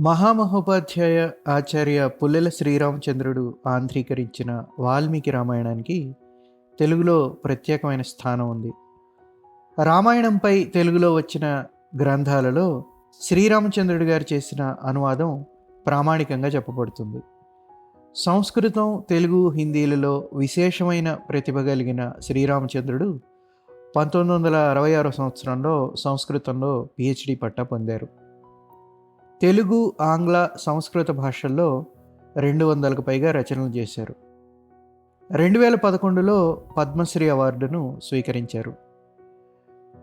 మహామహోపాధ్యాయ ఆచార్య పుల్లెల శ్రీరామచంద్రుడు ఆంధ్రీకరించిన వాల్మీకి రామాయణానికి తెలుగులో ప్రత్యేకమైన స్థానం ఉంది. రామాయణంపై తెలుగులో వచ్చిన గ్రంథాలలో శ్రీరామచంద్రుడి గారు చేసిన అనువాదం ప్రామాణికంగా చెప్పబడుతుంది. సంస్కృతం, తెలుగు, హిందీలలో విశేషమైన ప్రతిభ కలిగిన శ్రీరామచంద్రుడు 1966 సంవత్సరంలో సంస్కృతంలో పిహెచ్డి పట్టా పొందారు. తెలుగు, ఆంగ్ల, సంస్కృత భాషల్లో 200కు పైగా రచనలు చేశారు. 2011లో పద్మశ్రీ అవార్డును స్వీకరించారు.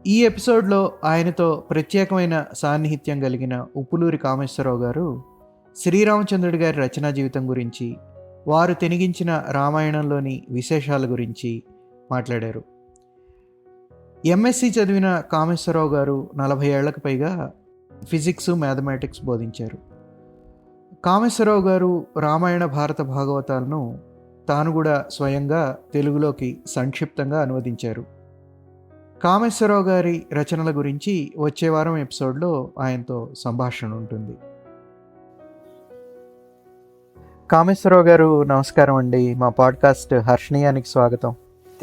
ఈ ఎపిసోడ్లో ఆయనతో ప్రత్యేకమైన సాన్నిహిత్యం కలిగిన ఉప్పులూరి కామేశ్వరరావు గారు శ్రీరామచంద్రుడి గారి రచనా జీవితం గురించి, వారు తెనిగించిన రామాయణంలోని విశేషాల గురించి మాట్లాడారు. ఎంఎస్సి చదివిన కామేశ్వరరావు గారు 40 ఏళ్లకు పైగా ఫిజిక్స్, మ్యాథమెటిక్స్ బోధించారు. కామేశ్వరరావు గారు రామాయణ, భారత భాగవతాలను తాను కూడా స్వయంగా తెలుగులోకి సంక్షిప్తంగా అనువదించారు. కామేశ్వరరావు గారి రచనల గురించి వచ్చే వారం ఎపిసోడ్లో ఆయనతో సంభాషణ ఉంటుంది. కామేశ్వరరావు గారు నమస్కారం అండి. మా పాడ్కాస్ట్ హర్షణీయానికి స్వాగతం.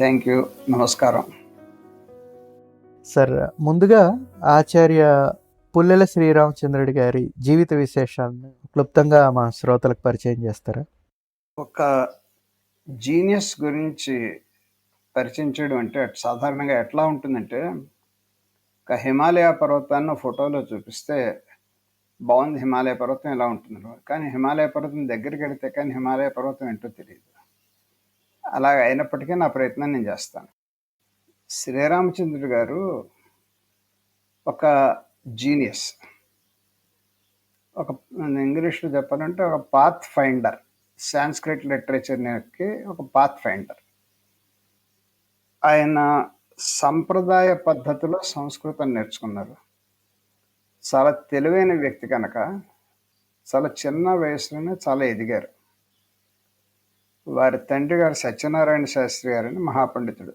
Thank you. నమస్కారం సార్. ముందుగా ఆచార్య పుల్లెల శ్రీరామచంద్రుడి గారి జీవిత విశేషాలను క్లుప్తంగా మా శ్రోతలకు పరిచయం చేస్తారా? ఒక జీనియస్ గురించి పరిచయం చేయడం అంటే సాధారణంగా ఎట్లా ఉంటుందంటే, ఒక హిమాలయ పర్వతాన్ని ఫోటోలో చూపిస్తే బాగుంది, హిమాలయ పర్వతం ఎలా ఉంటుంది, కానీ హిమాలయ పర్వతం దగ్గరికి వెళితే కానీ హిమాలయ పర్వతం ఏంటో తెలియదు. అలాగ అయినప్పటికీ నా ప్రయత్నం నేను చేస్తాను. శ్రీరామచంద్రుడు గారు ఒక జీనియస్, ఒక ఇంగ్లీష్లో చెప్పాలంటే ఒక పాత్ ఫైండర్. సాంస్క్రిట్ లిటరేచర్కి ఒక పాత్ ఫైండర్. ఆయన సంప్రదాయ పద్ధతిలో సంస్కృతం నేర్చుకున్నారు. చాలా తెలివైన వ్యక్తి కనుక చాలా చిన్న వయసులోనే చాలా ఎదిగారు. వారి తండ్రి గారు సత్యనారాయణ శాస్త్రి గారని మహాపండితుడు.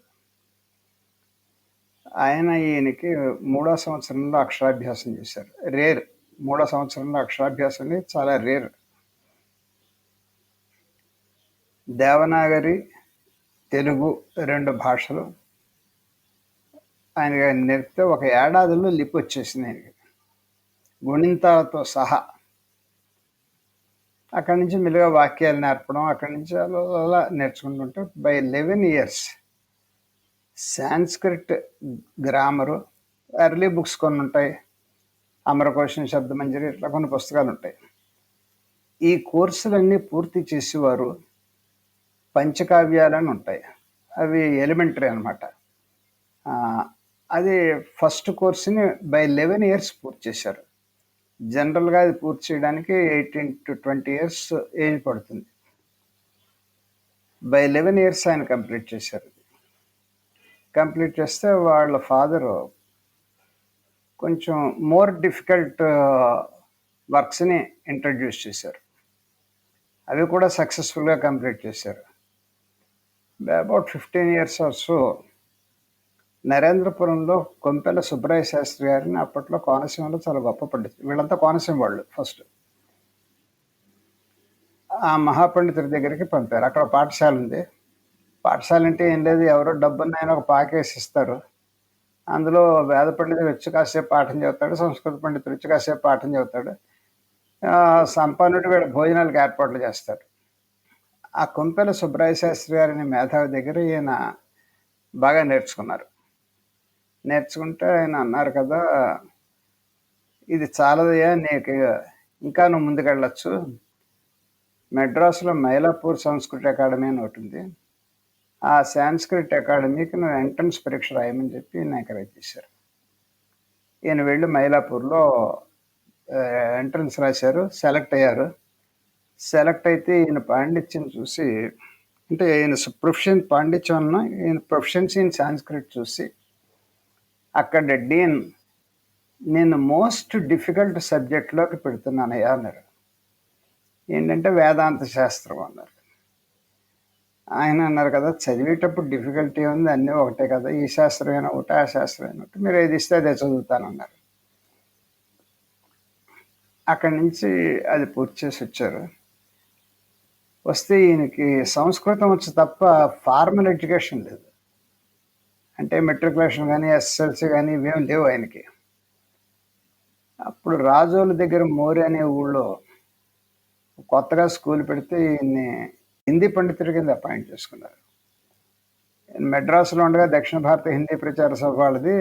ఆయన ఈయనకి 3వ సంవత్సరంలో అక్షరాభ్యాసం చేశారు. రేర్. 3వ సంవత్సరంలో అక్షరాభ్యాసం అనేది చాలా రేర్. దేవనాగరి, తెలుగు 2 భాషలు ఆయన నేర్పితే 1 ఏడాదిలో లిపి వచ్చేసింది ఆయనకి, గుణింతాలతో సహా. అక్కడి నుంచి మెల్లిగా వాక్యాలు నేర్పడం, అక్కడి నుంచి అలా నేర్చుకుంటుంటే by 11 years Sanskrit grammar, early books కొన్ని ఉంటాయి, అమరకోశం, శబ్దమంజరి, ఇట్లా కొన్ని పుస్తకాలు ఉంటాయి. ఈ కోర్సులన్నీ పూర్తి చేసేవారు. పంచకావ్యాలని ఉంటాయి, అవి ఎలిమెంటరీ అనమాట. అది ఫస్ట్ కోర్సుని బై 11 years పూర్తి చేశారు. జనరల్గా అది పూర్తి చేయడానికి 18 to 20 years ఏజ్ పడుతుంది. బై 11 years ఆయన కంప్లీట్ చేశారు. కంప్లీట్ చేస్తే వాళ్ళ ఫాదరు కొంచెం మోర్ డిఫికల్ట్ వర్క్స్ని ఇంట్రడ్యూస్ చేశారు. అవి కూడా సక్సెస్ఫుల్గా కంప్లీట్ చేశారు. అబౌట్ 15 years ఆర్ సో నరేంద్రపురంలో కొంపెల సుబ్బరాయ శాస్త్రి గారిని, అప్పట్లో కోనసీమలో చాలా గొప్ప పండితులు, వీళ్ళంతా కోనసీమ వాళ్ళు ఫస్ట్, ఆ మహాపండితుడి దగ్గరికి పంపారు. అక్కడ పాఠశాల ఉంది. పాఠశాల అంటే ఏం లేదు, ఎవరో డబ్బున్నైనా ఒక పాకేసి ఇస్తారు. అందులో వేద పండితుడు వచ్చి కాసేపు పాఠం చెబుతాడు, సంస్కృత పండితుడు వచ్చి కాసేపు పాఠం చెబుతాడు, సంపన్నుడు వీళ్ళ భోజనాలకు ఏర్పాట్లు చేస్తాడు. ఆ కొంపెల సుబ్బరాయ శాస్త్రి గారిని మేధావి దగ్గర ఈయన బాగా నేర్చుకున్నారు. నేర్చుకుంటే ఆయన అన్నారు కదా, ఇది చాలదయ్యా, నీకు ఇంకా నువ్వు ముందుకెళ్ళచ్చు. మెడ్రాస్లో మైలాపూర్ సంస్కృత అకాడమీ అని ఒకటి ఉంది, ఆ సాంస్క్రిట్ అకాడమీకి నువ్వు ఎంట్రన్స్ పరీక్ష రాయమని చెప్పి ఈయన ఎంకరేజ్ చేశారు. ఈయన వెళ్ళి మైలాపూర్లో ఎంట్రన్స్ రాశారు, సెలెక్ట్ అయ్యారు. సెలెక్ట్ అయితే ఈయన పాండిత్యం చూసి, అంటే ఈయన ప్రొఫెషన్ పాండిత్యం అన్న ఈయన ప్రొఫెషన్సీ ఇన్ సాంస్క్రిట్ చూసి అక్కడ డీన్, నేను మోస్ట్ డిఫికల్ట్ సబ్జెక్ట్లోకి పెడుతున్నానయ్యా అన్నారు. ఏంటంటే వేదాంత శాస్త్రం అన్నారు. ఆయన అన్నారు కదా, చదివేటప్పుడు డిఫికల్టీ ఉంది, అన్నీ ఒకటే కదా, ఈ శాస్త్రమైన ఒకటి, ఆ శాస్త్రమైన ఒకటి, మీరు ఏది ఇస్తే అదే చదువుతానన్నారు. అక్కడి నుంచి అది పూర్తి చేసి వచ్చారు. వస్తే ఈయనకి సంస్కృతం వచ్చు తప్ప ఫార్మల్ ఎడ్యుకేషన్ లేదు. అంటే మెట్రికులేషన్ గానీ, ఎస్ఎస్ఎల్సీ గానీ ఇవేమి లేవు ఆయనకి. అప్పుడు రాజోలు దగ్గర మోరి అనే ఊళ్ళో కొత్తగా స్కూల్ పెడితే ఈయన్ని హిందీ పండితుడి కింద అపాయింట్ చేసుకున్నారు. మెడ్రాస్‌లో ఉండగా దక్షిణ భారత హిందీ ప్రచార సభ వాళ్ళది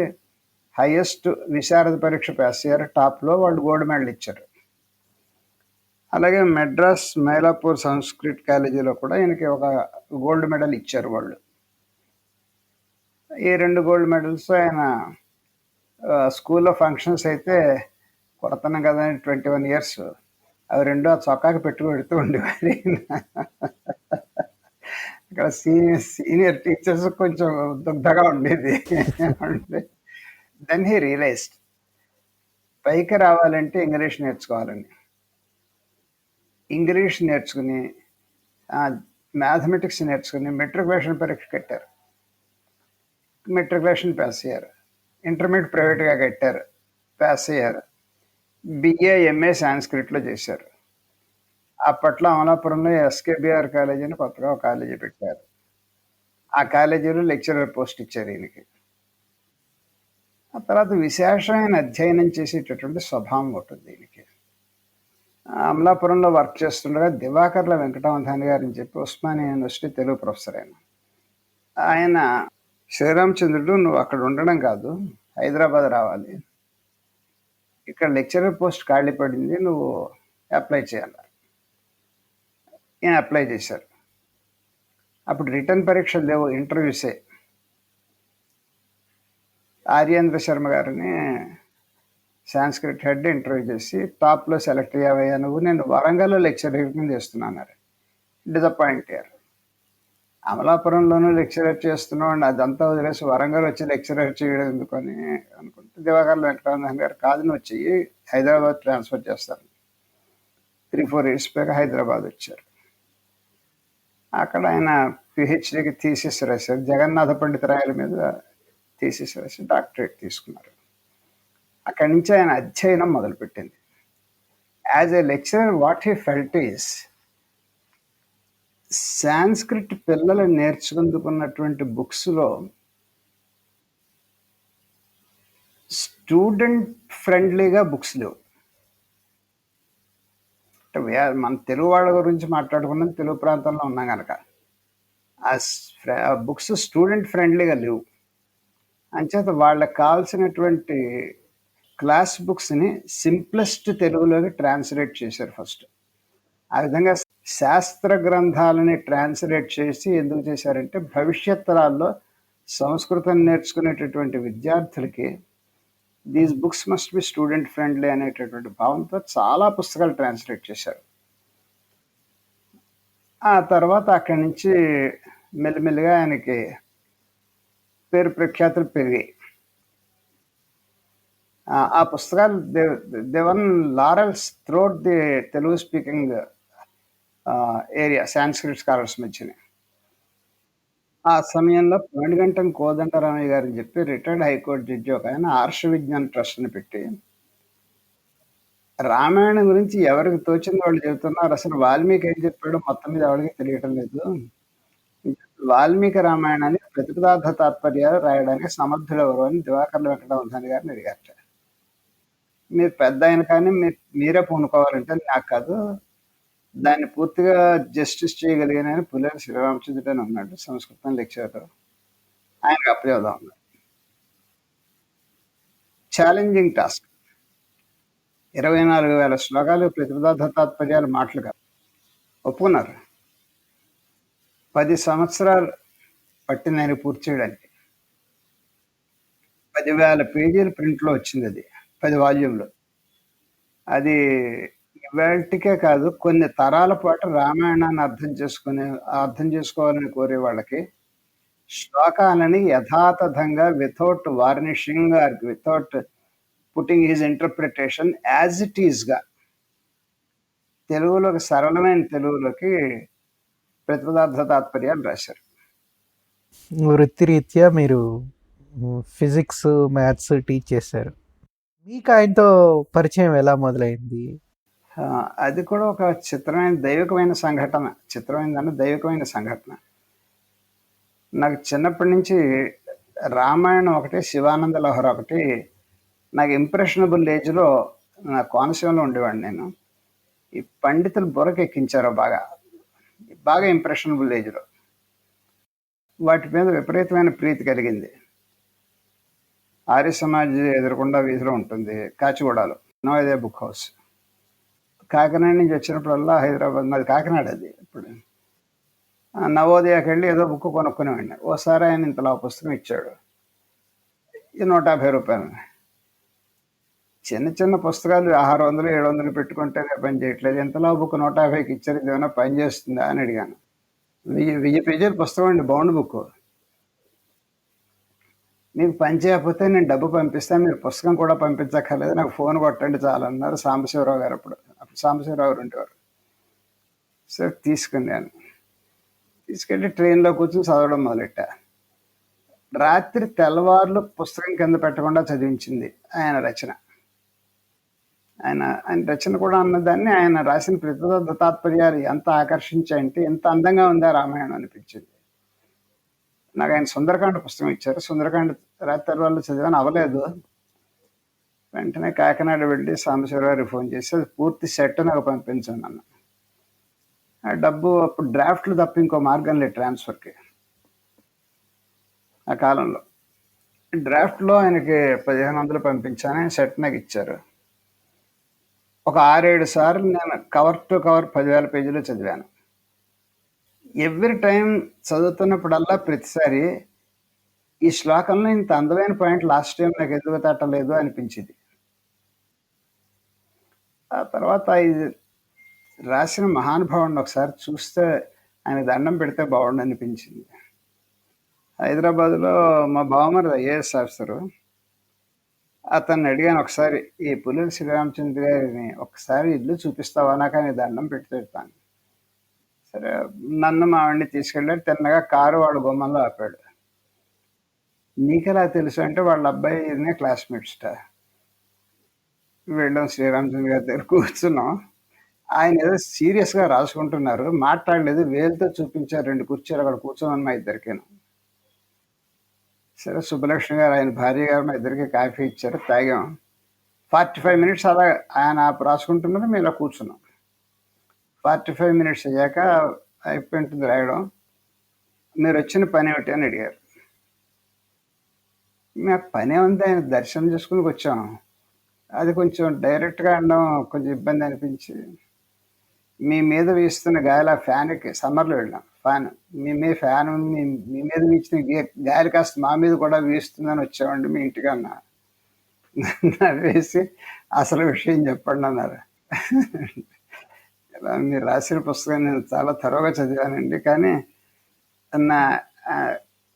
హైయెస్ట్ విశారద పరీక్ష పాస్ అయ్యారు. టాప్‌లో వాళ్ళు గోల్డ్ మెడల్ ఇచ్చారు. అలాగే మెడ్రాస్ మైలాపూర్ సంస్కృత్ కాలేజీలో కూడా ఈయనకి ఒక గోల్డ్ మెడల్ ఇచ్చారు వాళ్ళు. ఈ 2 గోల్డ్ మెడల్స్ ఆయన స్కూల్లో ఫంక్షన్స్ అయితే కొడతనం కదా అని 21 ఇయర్స్ అవి 2 ఆ చొక్కాకి పెట్టుకు ఉండేవారు. ఇక్కడ సీనియర్ టీచర్స్ కొంచెం దుగ్ధగా ఉండేది. దెన్ హీ రియలైజ్డ్ పైకి రావాలంటే ఇంగ్లీష్ నేర్చుకోవాలని. ఇంగ్లీష్ నేర్చుకుని మ్యాథమెటిక్స్ నేర్చుకుని మెట్రికులేషన్ పరీక్ష కట్టారు. మెట్రికులేషన్ పాస్ అయ్యారు. ఇంటర్మీడియట్ ప్రైవేట్గా కట్టారు, పాస్ అయ్యారు. బిఏ ఎంఏ సాంస్క్రిట్లో చేశారు. అప్పట్లో అమలాపురంలో ఎస్కేబిఆర్ కాలేజీ అని కొత్తగా ఒక కాలేజీ పెట్టారు. ఆ కాలేజీలో లెక్చరర్ పోస్ట్ ఇచ్చారు ఈయనకి. ఆ తర్వాత విశేషమైన అధ్యయనం చేసేటటువంటి స్వభావం ఉంటుంది దీనికి. అమలాపురంలో వర్క్ చేస్తుండగా దివాకర్ల వెంకటవంధాని గారు అని చెప్పి ఉస్మానియా యూనివర్సిటీ తెలుగు ప్రొఫెసర్ ఆయన శ్రీరామచంద్రుడు నువ్వు అక్కడ ఉండడం కాదు, హైదరాబాద్ రావాలి, ఇక్కడ లెక్చరర్ పోస్ట్ ఖాళీ పడింది, నువ్వు అప్లై చేయాలి. ఈయన అప్లై చేశారు. అప్పుడు రిటర్న్ పరీక్షలు లేవు, ఇంటర్వ్యూసే. ఆర్యేంద్ర శర్మ గారిని సాంస్క్రిట్ హెడ్ ఇంటర్వ్యూ చేసి టాప్లో సెలెక్ట్ అయ్యావయ్యా నువ్వు, నేను వరంగల్లో లెక్చరర్ కింద చేస్తున్నాను. డిసప్పాయింట్ అయ్యారు. అమలాపురంలోనూ లెక్చరర్ చేస్తున్నాడు, అదంతా వదిలేసి వరంగల్ వచ్చి లెక్చరర్ చేయడం ఎందుకని అనుకుంటే దివాకర్ల వెంకటరమణ గారు కాదు నువ్వు చెయ్యి, హైదరాబాద్ ట్రాన్స్ఫర్ చేస్తారు. 3-4 ఇయర్స్ పైగా హైదరాబాద్ వచ్చారు. అక్కడ ఆయన పిహెచ్డికి థీసిస్ రాశారు. జగన్నాథ పండితరాయల మీద థీసిస్ రాసి డాక్టరేట్ తీసుకున్నారు. అక్కడి నుంచి ఆయన అధ్యయనం మొదలుపెట్టింది. As a lecturer what he felt is Sanskrit పిల్లలు నేర్చుకుందుకున్నటువంటి బుక్స్లో స్టూడెంట్ ఫ్రెండ్లీగా బుక్స్ లేవు. అంటే మన తెలుగు వాళ్ళ గురించి మాట్లాడుకున్నది తెలుగు ప్రాంతంలో ఉన్నాం కనుక ఆ బుక్స్ స్టూడెంట్ ఫ్రెండ్లీగా లేవు. అంచేత వాళ్ళకి కావాల్సినటువంటి క్లాస్ బుక్స్ని సింప్లెస్ట్ తెలుగులోకి ట్రాన్స్లేట్ చేశారు ఫస్ట్. ఆ విధంగా శాస్త్ర గ్రంథాలని ట్రాన్స్లేట్ చేసి ఎందుకు చేశారంటే భవిష్యత్ తరాల్లో సంస్కృతం నేర్చుకునేటటువంటి విద్యార్థులకి these books must be student friendly అనేటటువంటి భావంతో చాలా పుస్తకాలు ట్రాన్స్లేట్ చేశారు. ఆ తర్వాత అక్కడి నుంచి మెల్లిమెల్లిగా ఆయనకి పేరు ప్రఖ్యాతులు పెరిగాయి. ఆ పుస్తకాలు Devan laurels throughout the Telugu speaking area Sanskrit scholars మధ్యనే. ఆ సమయంలో పమిడిగంటం కోదండరామయ్య గారు అని చెప్పి రిటైర్డ్ హైకోర్టు జడ్జి ఒక ఆయన ఆర్ష విజ్ఞాన్ ట్రస్ట్ని పెట్టి రామాయణం గురించి ఎవరికి తోచింది వాళ్ళు చెబుతున్నారు, అసలు వాల్మీకి ఏం చెప్పాడో మొత్తం మీద ఎవరికి తెలియటం లేదు, వాల్మీకి రామాయణాన్ని ప్రతిపదార్థ తాత్పర్యాలు రాయడానికి సమర్థులు ఎవరు అని దివాకర్ల వెంకటవంధాని గారిని అడిగారట. మీరు పెద్ద ఆయన కానీ మీరే పూనుకోవాలంటే నాకు కాదు, దాన్ని పూర్తిగా జస్టిస్ చేయగలిగిన పుల్లెల శ్రీరామచంద్రుడు అని ఉన్నాడు సంస్కృతం లెక్చరర్, ఆయనకు అప్పచెబుదాం అన్నారు. Challenging task. 24,000 శ్లోకాలు ప్రతిపదార్థ తాత్పర్యాలు మాటలు కాదు. ఒప్పుకున్నారు. 10 సంవత్సరాలు పట్టింది ఆయన పూర్తి చేయడానికి. 10,000 పేజీలు ప్రింట్లో వచ్చింది. అది 10 వాల్యూమ్లు. అది ఇవాళకే కాదు కొన్ని తరాల పాటు రామాయణాన్ని అర్థం చేసుకోవాలని కోరే వాళ్ళకి శ్లోకాలని యథాతథంగా without varnishing or without putting his interpretation as it ఈస్గా తెలుగులోకి సరళమైన తెలుగులోకి ప్రతిపదార్థ తాత్పర్యాలు రాశారు. వృత్తిరీత్యా మీరు ఫిజిక్స్ మ్యాథ్స్ టీచ్ చేశారు. మీకు ఆయనతో పరిచయం ఎలా మొదలైంది? ఆ! అది కూడా ఒక చిత్రమైన దైవికమైన సంఘటన. చిత్రమైనదన్న దైవికమైన సంఘటన. నాకు చిన్నప్పటి నుంచి రామాయణం ఒకటి, శివానంద లహరి ఒకటి నాకు ఇంప్రెషనబుల్ ఏజ్‌లో నా కోనసీమలో ఉండేవాడిని నేను. ఈ పండితులు బుర్రకెక్కించారు బాగా. బాగా ఇంప్రెషనబుల్ ఏజ్‌లో. వాటి మీద విపరీతమైన ప్రీతి కలిగింది. ఆర్య సమాజ్ ఎదురుగుండా వీధిలో ఉంటుంది కాచిగూడలో. Navodaya book house. కాకినాడ నుంచి వచ్చినప్పుడల్లా హైదరాబాద్ మాది కాకినాడ అది ఇప్పుడు. నవోదయకెళ్ళి ఏదో బుక్ కొనుక్కునేవాడిని. ఓసారి ఆయన ఇంతలా పుస్తకం ఇచ్చాడు. ఇది రూ. 150. చిన్న చిన్న పుస్తకాలు 600, 700 పెట్టుకుంటేనే పని చేయట్లేదు. ఇంతలా బుక్ 150కి ఇచ్చారు. ఇదేమన్నా పని చేస్తుందా అని అడిగాను. 1000 పేజీల పుస్తకం అండి, బౌండ్ బుక్. మీకు పని చేయకపోతే నేను డబ్బు పంపిస్తాను. మీరు పుస్తకం కూడా పంపించక్కర్లేదు. నాకు ఫోన్ కొట్టండి చాలన్నారు సాంబశివరావు గారు అప్పుడు. అప్పుడు సాంబశివరావు గారు ఉండేవారు. సరే తీసుకున్నాను. తీసుకెళ్ళి ట్రైన్‌లో కూర్చొని చదవడం మొదలెట్టా. రాత్రి తెల్లవార్లు పుస్తకం కింద పెట్టకుండా చదివించింది ఆయన రచన. ఆయన ఆయన రచన కూడా అన్నదాన్ని ఆయన రాసిన ప్రతిపద తాత్పర్యాలు ఎంత ఆకర్షించాయంటే ఎంత అందంగా ఉందా రామాయణం అనిపించింది. నాకు ఆయన సుందరకాండ పుస్తకం ఇచ్చారు. సుందరకాండ రాత్రి తెల్లవార్లు చదివాను, అవ్వలేదు. వెంటనే కాకినాడ వెళ్ళి సాంబశివరావు గారికి ఫోన్ చేసి అది పూర్తి సెట్ నాకు పంపించండి అన్న. ఆ డబ్బు అప్పుడు డ్రాఫ్ట్లు తప్ప ఇంకో మార్గం లేదు ట్రాన్స్ఫర్కి ఆ కాలంలో. డ్రాఫ్ట్లో ఆయనకి 1500 పంపించాను. ఆయన సెట్ నాకు ఇచ్చారు. ఒక 6-7 సార్లు నేను కవర్ టు కవర్ 10,000 పేజీలు చదివాను. ఎవ్రీ టైం చదువుతున్నప్పుడల్లా ప్రతిసారి ఈ శ్లోకంలో ఇంత అందమైన పాయింట్ లాస్ట్ టైం నాకు ఎందుకు తట్టలేదు అనిపించింది. ఆ తర్వాత ఇది రాసిన మహానుభావుడిని ఒకసారి చూస్తే ఆయన దండం పెడితే బాగుండు అనిపించింది. హైదరాబాద్లో మా బావమరిది ఐఏఎస్ ఆఫీసరు. అతన్ని అడిగాను ఒకసారి, ఈ పుల్లెల శ్రీరామచంద్ర గారిని ఒకసారి ఇల్లు చూపిస్తావా నాకు అని దండం పెట్టి పెడతాను. సరే నన్ను మా ఆవిడ్ని తీసుకెళ్ళాడు. తిన్నగా కారు వాళ్ళ గుమ్మంలో ఆపాడు. నీకెలా తెలుసు అంటే వాళ్ళ అబ్బాయినే క్లాస్మేట్స్ట. వెళ్ళాం శ్రీరామచంద్ర గారి దగ్గర కూర్చున్నాం. ఆయన ఏదో సీరియస్గా రాసుకుంటున్నారు. మాట్లాడలేదు. వేలుతో చూపించారు 2 కుర్చీలు అక్కడ కూర్చోమని మా ఇద్దరికిను. సరే సుబ్బలక్ష్మి గారు ఆయన భార్య గారు మా ఇద్దరికి కాఫీ ఇచ్చారు, తాగాం. 45 మినిట్స్ అలా ఆయన రాసుకుంటున్నారు, మేము ఇలా కూర్చున్నాం. 45 మినిట్స్ అయ్యాక అయిపోయింటుంది రాయడం. మీరు వచ్చిన పని ఏమిటి అని అడిగారు. మా పనే ఉంది, ఆయన దర్శనం చేసుకుని వచ్చాం. అది కొంచెం డైరెక్ట్గా అనడం కొంచెం ఇబ్బంది అనిపించి, మీ మీద వీస్తున్న గాలి ఆ ఫ్యాన్కి సమ్మర్లో వెళ్ళాం. ఫ్యాన్ మీ మీద వీచిన గాలి కాస్త మా మీద కూడా వీస్తుందని వచ్చామండి మీ ఇంటికి అన్నా. నవ్వేసి అసలు విషయం చెప్పండి అన్నారు. ఇలా మీరు రాసిన పుస్తకం నేను చాలా త్వరగా చదివానండి, కానీ నా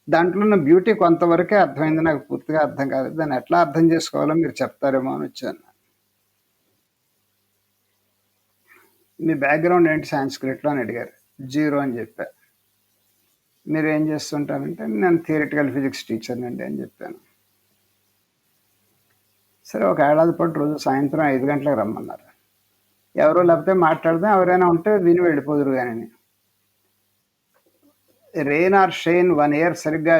దాంట్లో ఉన్న బ్యూటీ కొంతవరకే అర్థమైంది, నాకు పూర్తిగా అర్థం కాలేదు. దాన్ని ఎట్లా అర్థం చేసుకోవాలో మీరు చెప్తారేమో అని వచ్చాను. మీ బ్యాక్గ్రౌండ్ ఏంటి సాంస్క్రిట్లో అని అడిగారు. 0 అని చెప్పా. మీరు ఏం చేస్తుంటారంటే నేను థియరిటికల్ ఫిజిక్స్ టీచర్నండి అని చెప్పాను. సరే ఒక ఏడాది పాటు రోజు సాయంత్రం 5 గంటలకు రమ్మన్నారు. ఎవరో లేకపోతే మాట్లాడదాం, ఎవరైనా ఉంటే విని వెళ్ళిపోదురు కానీ. రెయిన్ ఆర్ షైన్ 1 ఇయర్ సరిగ్గా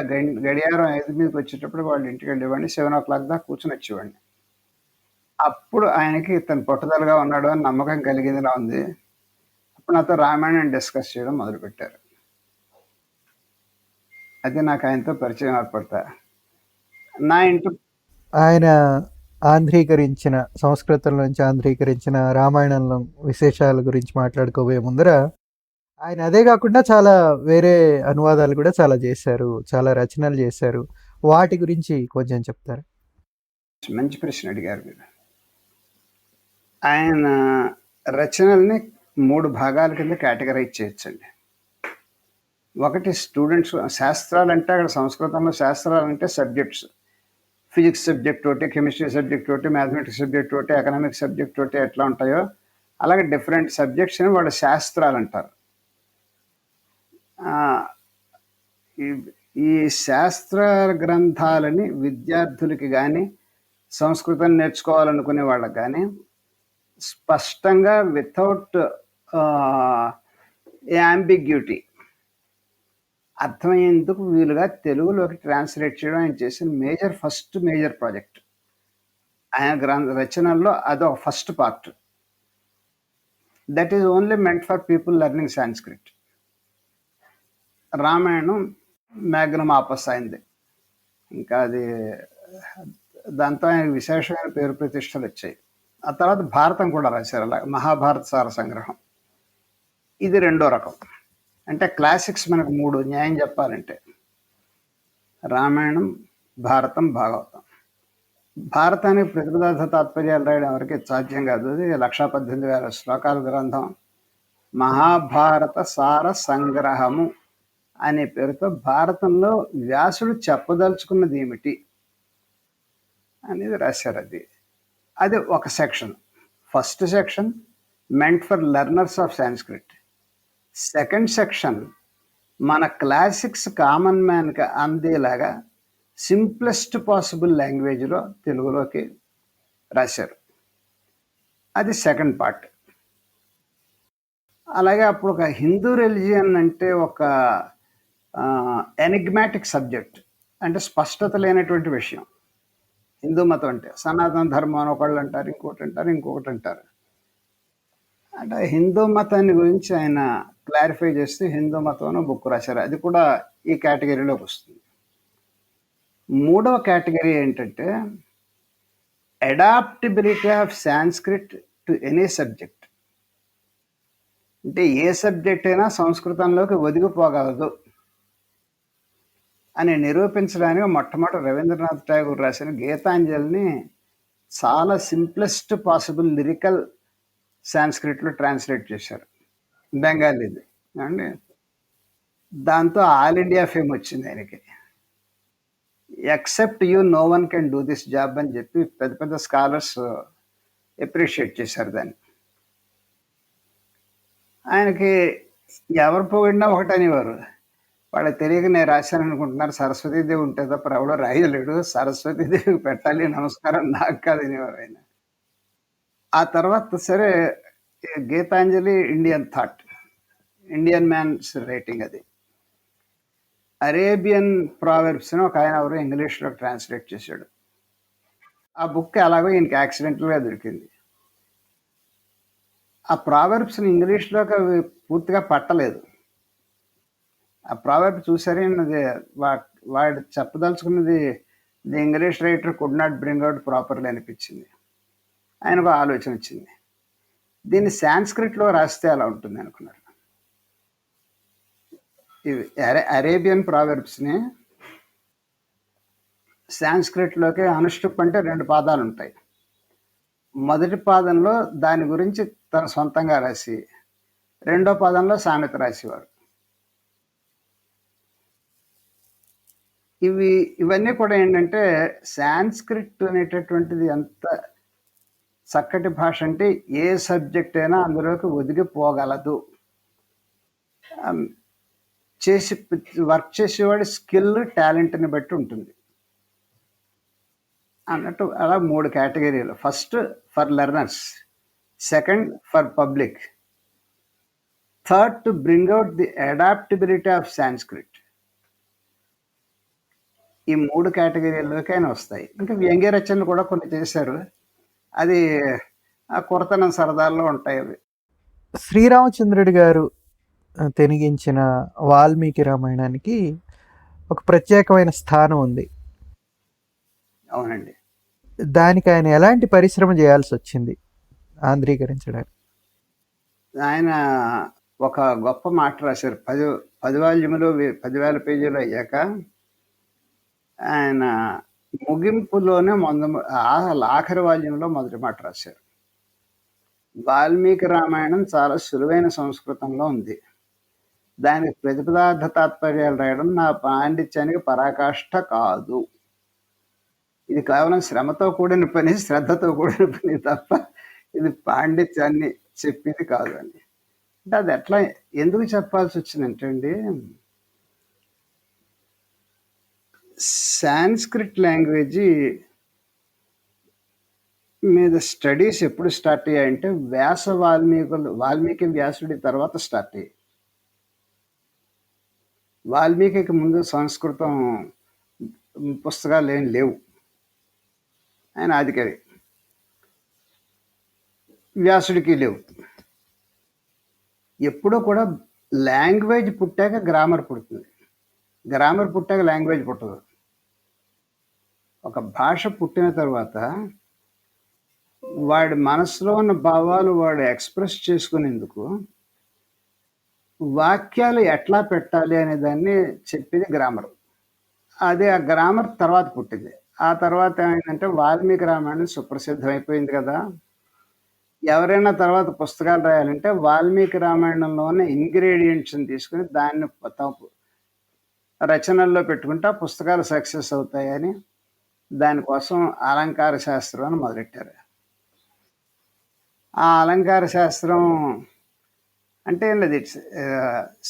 గడియారం 5 మీదకి వచ్చేటప్పుడు వాళ్ళ ఇంటికి వెళ్ళేవాడిని. 7 o'clock దాకా కూర్చొని వచ్చేవాడిని. అప్పుడు ఆయనకి ఇతను పట్టుదలగా ఉన్నాడు అని నమ్మకం కలిగిందిలా ఉంది. అప్పుడు నాతో రామాయణం డిస్కస్ చేయడం మొదలుపెట్టారు. అది నాకు ఆయనతో పరిచయం ఏర్పడతా. నా ఇంటి ఆయన ఆంధ్రీకరించిన సంస్కృతం నుంచి ఆంధ్రీకరించిన రామాయణంలో విశేషాల గురించి మాట్లాడుకోబోయే ముందర ఆయన అదే కాకుండా చాలా వేరే అనువాదాలు కూడా చాలా చేశారు, చాలా రచనలు చేశారు. వాటి గురించి కొంచెం చెప్తారు. మంచి ప్రశ్న అడిగారు మీరు. ఆయన రచనల్ని 3 భాగాల కింద కేటగరైజ్ చేయొచ్చండి. ఒకటి స్టూడెంట్స్, శాస్త్రాలంటే అక్కడ సంస్కృతంలో శాస్త్రాలంటే సబ్జెక్ట్స్. ఫిజిక్స్ సబ్జెక్ట్ ఒకటి, కెమిస్ట్రీ సబ్జెక్ట్ ఒకటి, మ్యాథమెటిక్స్ సబ్జెక్ట్ ఒకటి, ఎకనామిక్స్ సబ్జెక్ట్ ఒకటి ఎట్లా ఉంటాయో అలాగే డిఫరెంట్ సబ్జెక్ట్స్ని వాళ్ళు శాస్త్రాలు అంటారు. ఈ శాస్త్ర గ్రంథాలని విద్యార్థులకి కానీ, సంస్కృతం నేర్చుకోవాలనుకునే వాళ్ళకి కానీ స్పష్టంగా వితౌట్ యాంబిగ్యూటీ అర్థమయ్యేందుకు వీలుగా తెలుగులోకి ట్రాన్స్లేట్ చేయడం ఆయన చేసిన ఫస్ట్ మేజర్ ప్రాజెక్ట్. ఆయన రచనల్లో అదొక first part. That is only meant for people learning Sanskrit. Ramayanam magnum opus అయింది. ఇంకా అది దాంతో ఆయన విశేషమైన పేరు ప్రతిష్టలు వచ్చాయి. ఆ తర్వాత భారతం కూడా రాశారు, అలా మహాభారత సార సంగ్రహం. ఇది రెండో రకం. అంటే క్లాసిక్స్ మనకు మూడు న్యాయం చెప్పాలంటే: రామాయణం, భారతం, భాగవతం. భారతానికి ప్రతిపదార్థ తాత్పర్యాలు రాయడం ఎవరికి సాధ్యం కాదు. అది 1,18,000 శ్లోకాల గ్రంథం. మహాభారత సార సంగ్రహము అనే పేరుతో భారతంలో వ్యాసుడు చెప్పదలుచుకున్నది ఏమిటి అనేది రాశారు. అది ఒక section. First section meant for learners of Sanskrit. Second section మన క్లాసిక్స్ కామన్ మ్యాన్కి అందేలాగా సింప్లెస్ట్ పాసిబుల్ లాంగ్వేజ్లో తెలుగులోకి రాశారు. అది సెకండ్ పార్ట్. అలాగే అప్పుడు ఒక హిందూ రిలిజియన్ అంటే ఒక ఎనిగ్మాటిక్ సబ్జెక్ట్, అంటే స్పష్టత లేనటువంటి విషయం. హిందూ మతం అంటే సనాతన ధర్మం అని ఒకళ్ళు అంటారు, ఇంకొకటి అంటారు. అంటే హిందూ మతాన్ని గురించి ఆయన క్లారిఫై చేస్తూ హిందూ మతం అని బుక్ రాశారు. అది కూడా ఈ కేటగిరీలోకి వస్తుంది. మూడవ కేటగిరీ ఏంటంటే adaptability of Sanskrit to any subject. అంటే ఏ సబ్జెక్ట్ అయినా సంస్కృతంలోకి ఒదిగిపోగలదు అని నిరూపించడానికి మొట్టమొదటి రవీంద్రనాథ్ ఠాగూర్ రాసిన గీతాంజలిని చాలా సింప్లెస్ట్ పాసిబుల్ లిరికల్ సాంస్క్రిట్లో ట్రాన్స్లేట్ చేశారు, బెంగాలీది అండి. దాంతో ఆల్ ఇండియా ఫేమ్ వచ్చింది ఆయనకి. Except you know one can do this job అని చెప్పి పెద్ద పెద్ద స్కాలర్స్ అప్రిషియేట్ చేశారు దాన్ని. ఆయనకి ఎవరు పోయినా ఒకటనేవారు, వాళ్ళకి తెలియక నేను రాశాను అనుకుంటున్నారు, సరస్వతీదేవి ఉంటే తప్ప ఎవడో రాయలేడు, సరస్వతీదేవికి పెట్టాలి నమస్కారం, నాకు కాదనేవారు ఆయన. ఆ తర్వాత సరే Gitanjali Indian thought, Indian man's writing. అది అరేబియన్ ప్రావెర్బ్స్ అని ఒక ఆయన ఎవరు ఇంగ్లీష్లో ట్రాన్స్లేట్ చేశాడు. ఆ బుక్ అలాగో ఈయనకి యాక్సిడెంటల్గా దొరికింది. ఆ ప్రావెర్బ్స్ని ఇంగ్లీష్లోకి అవి పూర్తిగా పట్టలేదు. ఆ ప్రావెర్బ్ చూసారన్నది వాడు చెప్పదలుచుకున్నది the English writer could not bring out properly అనిపించింది. ఆయనకు ఆలోచన వచ్చింది, దీన్ని సాంస్క్రిట్లో రాస్తే అలా ఉంటుంది అనుకున్నారు. ఇవి అరేబియన్ ప్రావెర్బ్స్ని సాంస్క్రిట్లోకి అనుష్టుప్ అంటే 2 పాదాలు ఉంటాయి. మొదటి పాదంలో దాని గురించి తన సొంతంగా రాసి, రెండో పాదంలో సామెత రాసేవారు. ఇవన్నీ కూడా ఏంటంటే సాంస్క్రిట్ అనేటటువంటిది ఎంత చక్కటి భాష అంటే ఏ సబ్జెక్ట్ అయినా అందులోకి ఒదిగిపోగలదు. వర్క్ చేసేవాడి స్కిల్, టాలెంట్ని బట్టి ఉంటుంది అన్నట్టు. అలా 3 కేటగిరీలు. First for learners, second for public, third to bring out the adaptability of Sanskrit. ఈ 3 కేటగిరీల్లోకి ఆయన వస్తాయి. ఇంకా వ్యంగ్య రచనలు కూడా కొన్ని చేశారు, అది ఆ కొరతనం సరదాల్లో ఉంటాయి అవి. శ్రీరామచంద్రుడి గారు తెనిగించిన వాల్మీకి రామాయణానికి ఒక ప్రత్యేకమైన స్థానం ఉంది. అవునండి. దానికి ఆయన ఎలాంటి పరిశ్రమ చేయాల్సి వచ్చింది ఆంధ్రీకరించడానికి? ఆయన ఒక గొప్ప మాట రాశారు. 10 వాల్యూములు 10,000 పేజీలు అయ్యాక ఆయన ముగింపులోనే ఆఖరి వాల్యూంలో మొదటి మాట రాశారు. వాల్మీకి రామాయణం చాలా సులువైన సంస్కృతంలో ఉంది. దానికి ప్రతిపదార్థ తాత్పర్యాలు రాయడం నా పాండిత్యానికి పరాకాష్ఠ కాదు. ఇది కేవలం శ్రమతో కూడిన పని, శ్రద్ధతో కూడిన పని తప్ప ఇది పాండిత్యాన్ని చెప్పేది కాదు అని. అంటే అది ఎట్లా, ఎందుకు చెప్పాల్సి వచ్చిందంటే అండి, సాంస్క్రిట్ లాంగ్వేజ్ మీద స్టడీస్ ఎప్పుడు స్టార్ట్ అయ్యాయంటే వాల్మీకి వ్యాసుడి తర్వాత స్టార్ట్ అయ్యాయి. వాల్మీకికి ముందు సంస్కృతం పుస్తకాలు ఏం లేవు. ఆయన ఆదికవి. వ్యాసుడికి లేవు. ఎప్పుడూ కూడా లాంగ్వేజ్ పుట్టాక గ్రామర్ పుడుతుంది. గ్రామర్ పుట్టాక లాంగ్వేజ్ పుట్టదు. ఒక భాష పుట్టిన తర్వాత వాడి మనసులో ఉన్న భావాలు వాడు ఎక్స్‌ప్రెస్ చేసుకునేందుకు వాక్యాలు ఎట్లా పెట్టాలి అనే దాన్ని చెప్పేది గ్రామర్. అది ఆ గ్రామర్ తర్వాత పుట్టింది. ఆ తర్వాత ఏమైందంటే వాల్మీకి రామాయణం సుప్రసిద్ధమైపోయింది కదా! ఎవరైనా తర్వాత పుస్తకాలు రాయాలంటే వాల్మీకి రామాయణంలో ఉన్న ఇంగ్రీడియెంట్స్‌ని తీసుకొని దాన్ని రచనల్లో పెట్టుకుంటే ఆ పుస్తకాలు సక్సెస్ అవుతాయని దానికోసం అలంకార శాస్త్రం అని మొదలెట్టారు. ఆ అలంకార శాస్త్రం అంటే ఏం లేదు. ఇట్స్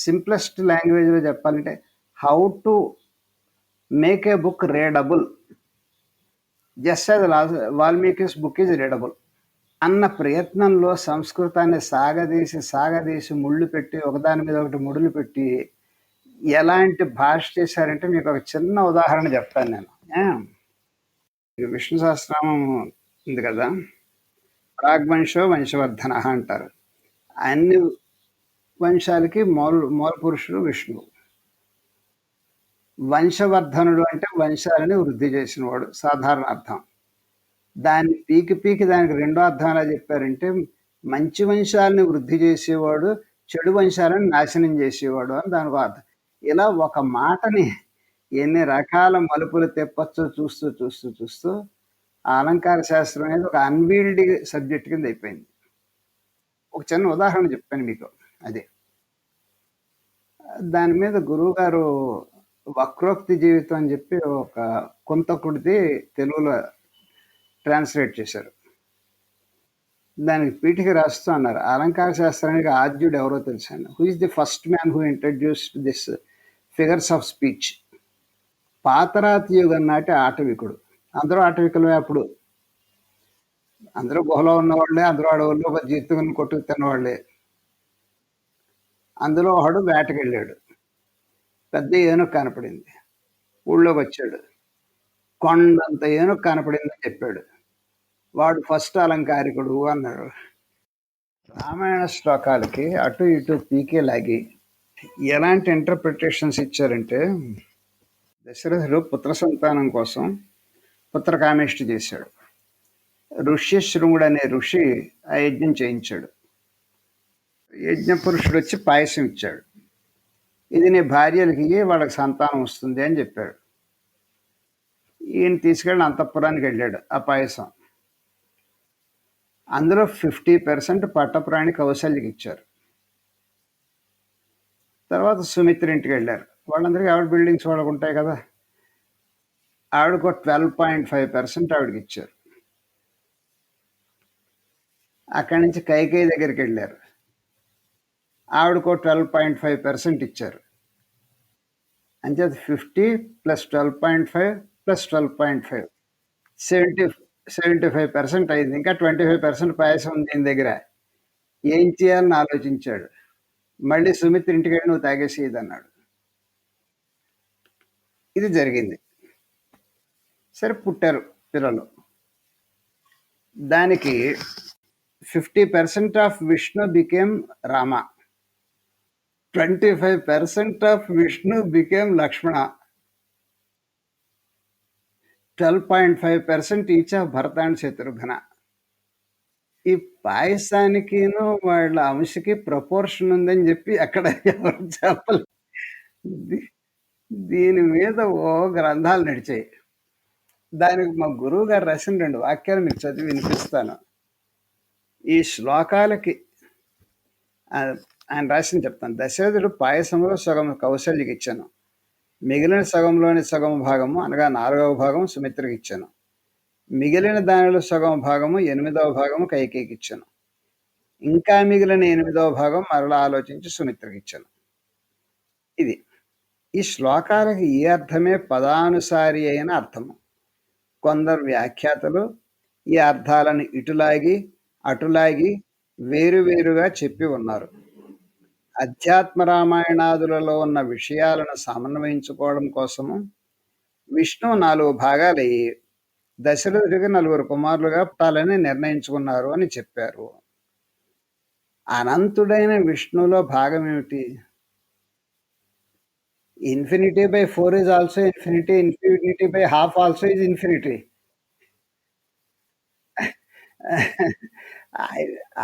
సింప్లెస్ట్ లాంగ్వేజ్‌లో చెప్పాలంటే how to make a book readable just as Valmikis book is readable అన్న ప్రయత్నంలో సంస్కృతాన్ని సాగదీసి ముళ్ళు పెట్టి ఒకదాని మీద ఒకటి ముడులు పెట్టి ఎలాంటి భాష చేశారంటే మీకు ఒక చిన్న ఉదాహరణ చెప్తాను నేను. విష్ణు సహస్రనామం ఉంది కదా! ప్రాగ్వంశో వంశవర్ధన అంటారు. అన్ని వంశాలకి మూల పురుషుడు విష్ణువు. వంశవర్ధనుడు అంటే వంశాలని వృద్ధి చేసినవాడు సాధారణ అర్థం. దాన్ని పీకి దానికి రెండో అర్థం ఎలా చెప్పారంటే మంచి వంశాలని వృద్ధి చేసేవాడు, చెడు వంశాలను నాశనం చేసేవాడు అని దానికి అర్థం. ఇలా ఒక మాటని ఎన్ని రకాల మలుపులు తిప్పొచ్చో చూస్తూ ఆ అలంకార శాస్త్రం అనేది ఒక అన్వీల్డ్ సబ్జెక్ట్ కింద అయిపోయింది. ఒక చిన్న ఉదాహరణ చెప్పాను మీకు. అదే దాని మీద గురువుగారు వక్రోక్తి జీవితం అని చెప్పి ఒక కుంతకుడిది తెలుగులో ట్రాన్స్లేట్ చేశారు. దానికి పీఠిక రాస్తూ అన్నారు, అలంకార శాస్త్రానికి ఆద్యుడు ఎవరో తెలుసండి. Who is the first man who introduced this figures of speech. పాతరాతి యుగం నాటి ఆటవికుడు. అందరూ ఆటవికులే అప్పుడు. అందరూ గుహలో ఉన్నవాళ్ళే, అందరూ అడవుల్లో జీతుకుని కొట్టుకు తిన్నవాళ్ళే. అందులో ఒకడు వేటకెళ్ళాడు. పెద్ద ఏనుగు కనపడింది. ఊళ్ళోకి వచ్చాడు. కొండంత ఏనుగు కనపడిందని చెప్పాడు. వాడు ఫస్ట్ అలంకారికుడు అన్నాడు. రామాయణ శ్లోకాలకి అటు ఇటు పీకే లాగి ఎలాంటి ఇంటర్ప్రిటేషన్స్ ఇచ్చారంటే, దశరథుడు పుత్ర సంతానం కోసం పుత్రకామేష్టి చేశాడు. ఋష్యశృంగుడు అనే ఋషి ఆ యజ్ఞం చేయించాడు. యజ్ఞపురుషుడు వచ్చి పాయసం ఇచ్చాడు. ఇది నీ భార్యలకి వాళ్ళకి సంతానం వస్తుంది అని చెప్పాడు. ఈయన తీసుకెళ్ళి అంతఃపురానికి వెళ్ళాడు. ఆ పాయసం అందులో 50% పట్టప్రాణి కౌశల్యకి ఇచ్చారు. తర్వాత సుమిత్ర ఇంటికి వెళ్ళారు. వాళ్ళందరికీ ఆవిడ బిల్డింగ్స్ వాళ్ళకు ఉంటాయి కదా, ఆవిడకు 12.5% ఆవిడకి ఇచ్చారు. అక్కడి నుంచి కైకేయి దగ్గరికి వెళ్ళారు. ఆవిడకు 12.5% ఇచ్చారు. అంచేత 50 + 12.5 + 12.5 75% అయింది. ఇంకా 25% పాయసం ఉంది దీని దగ్గర. ఏం చేయాలని ఆలోచించాడు. మళ్ళీ సుమిత్ర ఇంటికి వెళ్ళి నువ్వు తాగేసి ఇది అన్నాడు. ఇది జరిగింది. సరే పుట్టారు పిల్లలు. దానికి 50% of Vishnu became Rama, 25% of Vishnu became Lakshmana, 12.5% each of Bharata and Shatrughna. ఈ పాయసానికిను వాళ్ళ అంశకి ప్రపోర్షన్ ఉందని చెప్పి అక్కడ ఎవరు చెప్పలేదు. దీని మీద ఓ గ్రంథాలు నడిచాయి. దానికి మా గురువు గారు రాసిన 2 వాక్యాలు మీకు చదివి వినిపిస్తాను. ఈ శ్లోకాలకి ఆయన రాసింది చెప్తాను. దశరథుడు పాయసంలో సగం కౌశల్యకి ఇచ్చాను, మిగిలిన సగంలోని సగం భాగము అనగా 4వ భాగం సుమిత్రకి ఇచ్చాను, మిగిలిన దానిలో సగం భాగము 8వ భాగము కైకేయికి ఇచ్చాను, ఇంకా మిగిలిన 8వ భాగం మరలా ఆలోచించి సుమిత్రకి ఇచ్చాను. ఇది ఈ శ్లోకాలకి ఈ అర్థమే పదానుసారి అయిన అర్థము. కొందరు వ్యాఖ్యాతలు ఈ అర్థాలను ఇటులాగి అటులాగి వేరువేరుగా చెప్పి ఉన్నారు. అధ్యాత్మ రామాయణాదులలో ఉన్న విషయాలను సమన్వయించుకోవడం కోసము విష్ణు 4 భాగాలయ్యి దశరథుడికి 4 కుమారులుగా పుట్టాలని నిర్ణయించుకున్నారు అని చెప్పారు. అనంతుడైన విష్ణువులో భాగం ఏమిటి? Infinity by 4 is also infinity. Infinity by half also is infinity.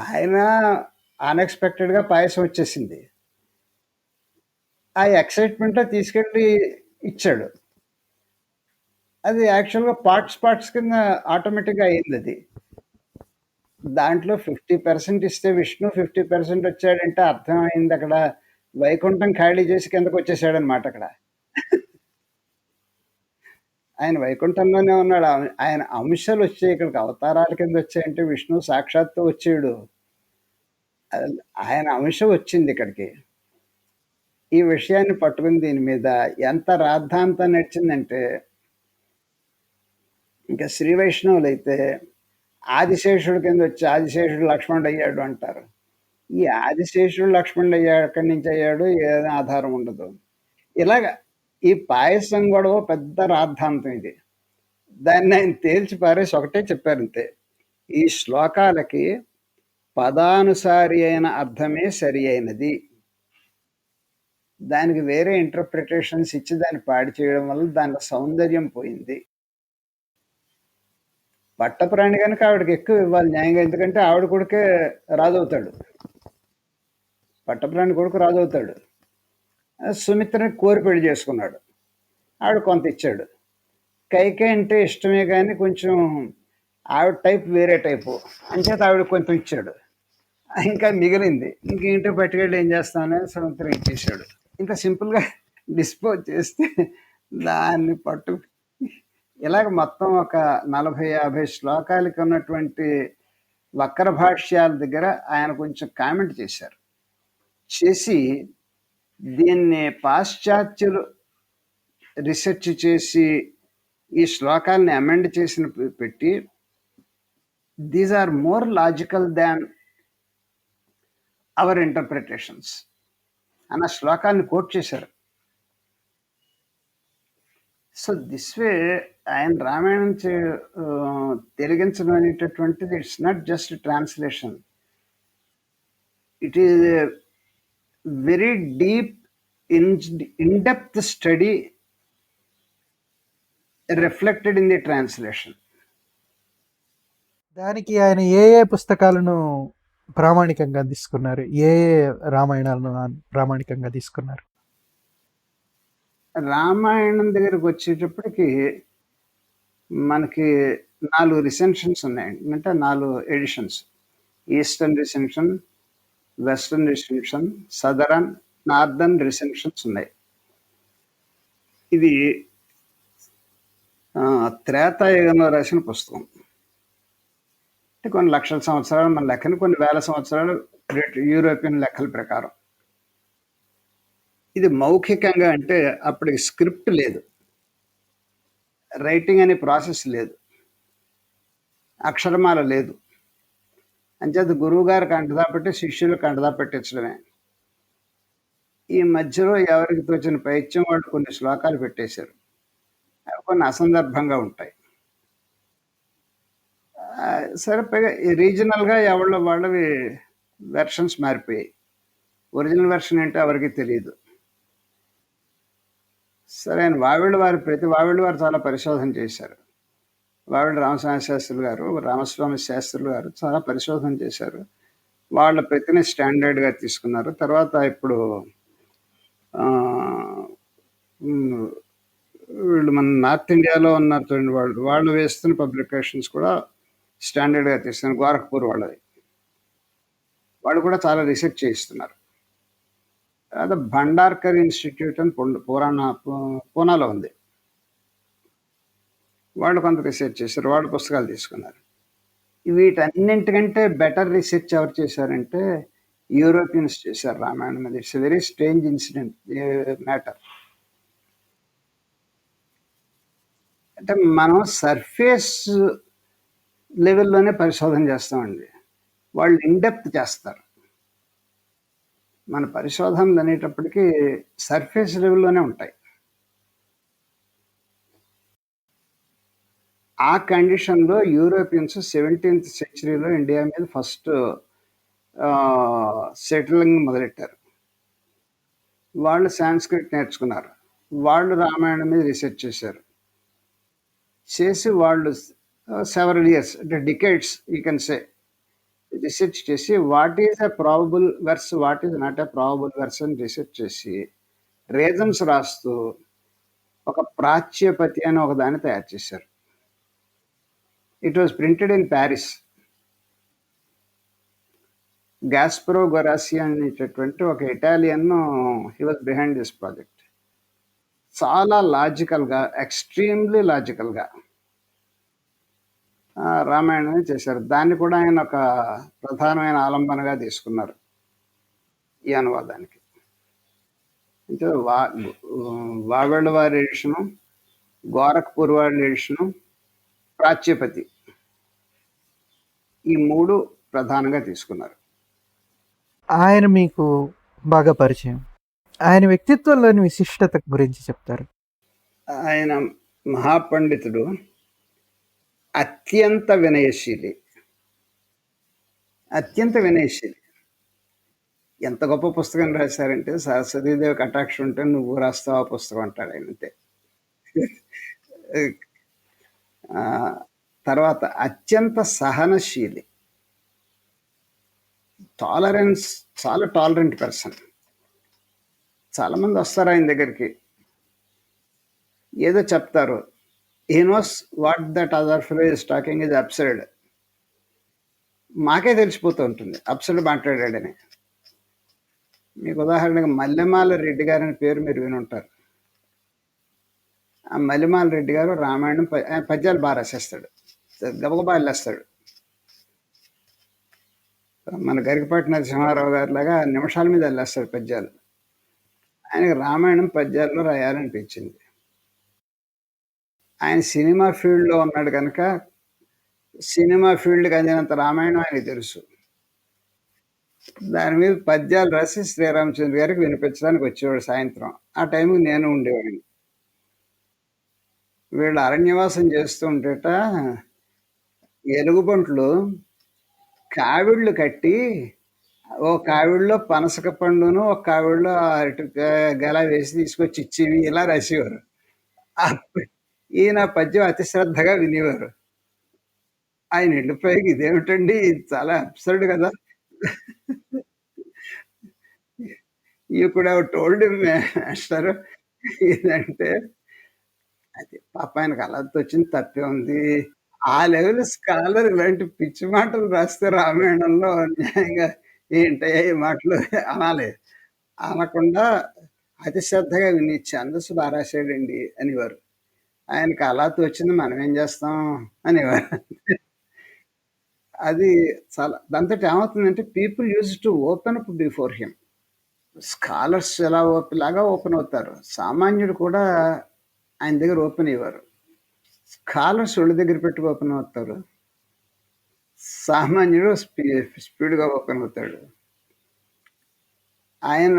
ఆయన అన్ఎక్స్పెక్టెడ్‌గా పాయసం వచ్చేసింది. ఆ ఎక్సైట్‌మెంట్‌లో తీసుకెళ్ళి ఇచ్చాడు. అది యాక్చువల్‌గా పార్ట్స్ కింద ఆటోమేటిక్‌గా అయిందది. దాంట్లో 50% ఇస్తే విష్ణు 50% వచ్చాడంటే అర్థమైందక్కడ వైకుంఠం ఖాళీ చేసి కిందకొచ్చేసాడనమాట అక్కడ. ఆయన వైకుంఠంలోనే ఉన్నాడు. ఆయన అంశాలొచ్చాయి ఇక్కడికి అవతారాల కింద వచ్చాయంటే విష్ణువు సాక్షాత్తు వచ్చాడు. ఆయన అంశం వచ్చిందిక్కడికి. ఈ విషయాన్ని పట్టుకుని దీని మీద ఎంత రాద్ధాంతం నడిచిందంటే, ఇంకా శ్రీ వైష్ణవులైతే ఆదిశేషుడి కింద వచ్చి ఆదిశేషుడు లక్ష్మణుడయ్యాడు అంటారు. ఈ ఆదిశేషుడు లక్ష్మణుడయ్యాడు ఎక్కడి నుంచి అయ్యాడు? ఏదో ఆధారం ఉండదు. ఇలాగ ఈ పాయసం గొడవ పెద్ద రాద్ధాంతం ఇది. దాన్ని ఆయన తేల్చి పారేసి ఒకటే చెప్పారంతే. ఈ శ్లోకాలకి పదానుసారి అయిన అర్థమే సరి అయినది. దానికి వేరే ఇంటర్ప్రిటేషన్స్ ఇచ్చి దాన్ని పాడి చేయడం వల్ల దానిలో సౌందర్యం పోయింది. పట్టపురాణి కనుక ఆవిడకి ఎక్కువ ఇవ్వాలి న్యాయంగా, ఎందుకంటే ఆవిడ కొడుకే రాజవుతాడు. పట్టపురాణి కొడుకు రాజవుతాడు. సుమిత్రని కోరి పెళ్లి చేసుకున్నాడు. ఆవిడ కొంత ఇచ్చాడు. కైకేయి అంటే ఇష్టమే కానీ కొంచెం ఆవిడ టైప్ వేరే టైపు అంచేత ఆవిడ కొంచెం ఇచ్చాడు. ఇంకా మిగిలింది ఇంకేంటో పట్టుకెళ్ళి ఏం చేస్తామని సుమిత్ర ఇచ్చేసాడు. ఇంకా సింపుల్గా డిస్పోజ్ చేస్తే దాన్ని పట్టు ఇలాగ మొత్తం ఒక 40-50 శ్లోకాలకి ఉన్నటువంటి వక్ర భాష్యాల దగ్గర ఆయన కొంచెం కామెంట్ చేశారు. చేసి దీన్ని పాశ్చాత్యులు రీసెర్చ్ చేసి ఈ శ్లోకాలని అమెండ్ చేసిన పెట్టి these are more logical than our interpretations అన్న శ్లోకాన్ని కోట్ చేశారు. సో దిస్ వే ఆయన రామాయణం తెలిగించడం అనేటటువంటిది it's not just translation, it is very deep in-depth study reflected in the translation. దానికి ఆయన ఏ ఏ పుస్తకాలను ప్రామాణికంగా తీసుకున్నారు? ఏ ఏ రామాయణాలను ప్రామాణికంగా తీసుకున్నారు? రామాయణం దగ్గరకు వచ్చేటప్పటికి మనకి 4 రిసెన్షన్స్ ఉన్నాయండి. అంటే 4 editions. Eastern recension, western recension, southern, northern recensions ఉన్నాయి. ఇది త్రేతాయుగంలో రాసిన పుస్తకం. అంటే కొన్ని లక్షల సంవత్సరాలు మన లెక్కని, కొన్ని వేల సంవత్సరాలు యూరోపియన్ లెక్కల ప్రకారం. ఇది మౌఖికంగా అంటే అప్పటికి స్క్రిప్ట్ లేదు, రైటింగ్ అనే ప్రాసెస్ లేదు, అక్షరమాల లేదు. అంచేత గురువు గారు కంటదా పెట్టి శిష్యులు కంటదా పెట్టించడమే. ఈ మధ్యలో ఎవరికి తోచిన పైత్యం వాళ్ళు కొన్ని శ్లోకాలు పెట్టేశారు. అవి కొన్ని అసందర్భంగా ఉంటాయి. సరే, పైగా రీజనల్గా వాళ్ళవి వెర్షన్స్ మారిపోయాయి. ఒరిజినల్ వెర్షన్ ఏంటో ఎవరికి తెలియదు. సరే, ప్రతి వావిళ్ళు వారు చాలా పరిశోధన చేశారు. వావిళ్ళ రామస్వామి శాస్త్రులు గారు, రామస్వామి శాస్త్రులు గారు చాలా పరిశోధన చేశారు. వాళ్ళ ప్రతిని స్టాండర్డ్గా తీసుకున్నారు. తర్వాత ఇప్పుడు వీళ్ళు మన నార్త్ ఇండియాలో ఉన్నారు చూడండి, వాళ్ళు వేస్తున్న పబ్లికేషన్స్ కూడా స్టాండర్డ్గా తీసుకున్నారు. గోరఖ్పూర్ వాళ్ళు కూడా చాలా రీసెర్చ్ చేయిస్తున్నారు. అదే భండార్కర్ ఇన్స్టిట్యూట్ అని పూనాలో ఉంది. వాళ్ళు కొంత రీసెర్చ్ చేశారు, వాళ్ళు పుస్తకాలు తీసుకున్నారు. వీటన్నింటికంటే బెటర్ రీసెర్చ్ ఎవరు చేశారంటే యూరోపియన్స్ చేశారు రామాయణం మీద. It's very strange incident matter. అంటే మనం సర్ఫేస్ లెవెల్లోనే పరిశోధన చేస్తామండి. వాళ్ళు ఇన్ డెప్త్ చేస్తారు. మన పరిశోధనలు అనేటప్పటికీ సర్ఫేస్ లెవెల్లోనే ఉంటాయి. ఆ కండిషన్‌లో యూరోపియన్స్ 17థ్ సెంచరీలో ఇండియా మీద ఫస్ట్ సెటిలింగ్ మొదలెట్టారు. వాళ్ళు సాంస్క్రిట్ నేర్చుకున్నారు. వాళ్ళు రామాయణం మీద రీసెర్చ్ చేశారు. చేసి వాళ్ళు సెవరల్ ఇయర్స్ అంటే decades you can say research చేసి what is a probable verse, what is not a probable verse అని రీసెర్చ్ చేసి రీజన్స్ రాస్తూ ఒక ప్రాచ్యపతి అని ఒక దాన్ని తయారు చేశారు. It was printed in Paris. Gasparo Gorresio అనేటటువంటి ఒక Italian he was behind this project. చాలా లాజికల్గా, ఎక్స్ట్రీమ్లీ లాజికల్గా రామాయణాన్ని చేశారు. దాన్ని కూడా ఆయన ఒక ప్రధానమైన ఆలంబనగా తీసుకున్నారు ఈ అనువాదానికి. అంటే వావెళ్ళ వారి ఎడిషను, గోరఖ్పూర్ వారి ఎడిషను, ప్రాచ్యపతి ఈ 3 ప్రధానంగా తీసుకున్నారు. ఆయన మీకు బాగా పరిచయం. ఆయన వ్యక్తిత్వంలోని విశిష్టత గురించి చెప్తారు. ఆయన మహాపండితుడు, అత్యంత వినయశీలి. అత్యంత వినయశీలి. ఎంత గొప్ప పుస్తకం రాశారంటే సరస్వతీదేవి కటాక్షం ఉంటే నువ్వు రాస్తావు ఆ పుస్తకం అంటాడు ఆయన అంతే. తర్వాత అత్యంత సహనశీలి, టాలరెన్స్, చాలా టాలరెంట్ పర్సన్. చాలామంది వస్తారు ఆయన దగ్గరికి, ఏదో చెప్తారు, he knows what that other fellow is talking is absurd. మాకే తెలిసిపోతూ ఉంటుంది అబ్సర్డ్ మాట్లాడాడని. మీకు ఉదాహరణగా మల్లెమాల రెడ్డి గారి అని పేరు మీరు వినుంటారు. ఆ మల్లెమాల రెడ్డి గారు రామాయణం పద్యాలు బాగా రాసేస్తాడు, గబగబా వెళ్ళేస్తాడు. మన గరికపాటి నరసింహారావు గారి లాగా నిమిషాల మీద వెళ్ళేస్తాడు పద్యాలు. ఆయనకి రామాయణం పద్యాల్లో రాయాలనిపించింది. ఆయన సినిమా ఫీల్డ్లో ఉన్నాడు కనుక సినిమా ఫీల్డ్కి అందినంత రామాయణం ఆయనకి తెలుసు. దాని మీద పద్యాలు రాసి శ్రీరామచంద్ర గారికి వినిపించడానికి వచ్చేవాడు సాయంత్రం. ఆ టైంకి నేను ఉండేవాడిని. వీళ్ళు అరణ్యవాసం చేస్తూ ఉంటేట ఎలుగుబంట్లు కావిళ్ళు కట్టి ఓ కావిడిలో పనసక పండును, ఒక కావిడిలో అరటి గెల వేసి తీసుకొచ్చి ఇచ్చేవి, ఇలా రాసేవారు. ఈయన పద్యం అతి శ్రద్ధగా వినేవారు. ఆయన వెళ్ళిపోయి ఇదేమిటండి ఇది చాలా అబ్సర్డ్ కదా, you could have told him master ఇదంటే. అది పాప ఆయనకు అలా వచ్చింది, తప్పే ఉంది. ఆ లెవెల్ స్కాలర్ ఇలాంటి పిచ్చి మాటలు రాస్తే రామాయణంలో న్యాయంగా ఏంటయ్యా ఈ మాటలు అనాలి. అనకుండా అతి శ్రద్ధగా విని ఛందస్సు బాగా రాశాడండి అనేవారు. ఆయనకి అలా తోచింది మనం ఏం చేస్తాం అనేవారు. అది చాలా దాంతో ఏమవుతుందంటే people use to open up before him. Scholars ఎలా లాగా ఓపెన్ అవుతారు, సామాన్యుడు కూడా ఆయన దగ్గర ఓపెన్ అయ్యేవారు. స్కాలర్స్ ఒళ్ళ దగ్గర పెట్టుకు ఓపెన్ అవుతారు, సామాన్యుడు స్పీడ్గా ఓపెన్ అవుతాడు. ఆయన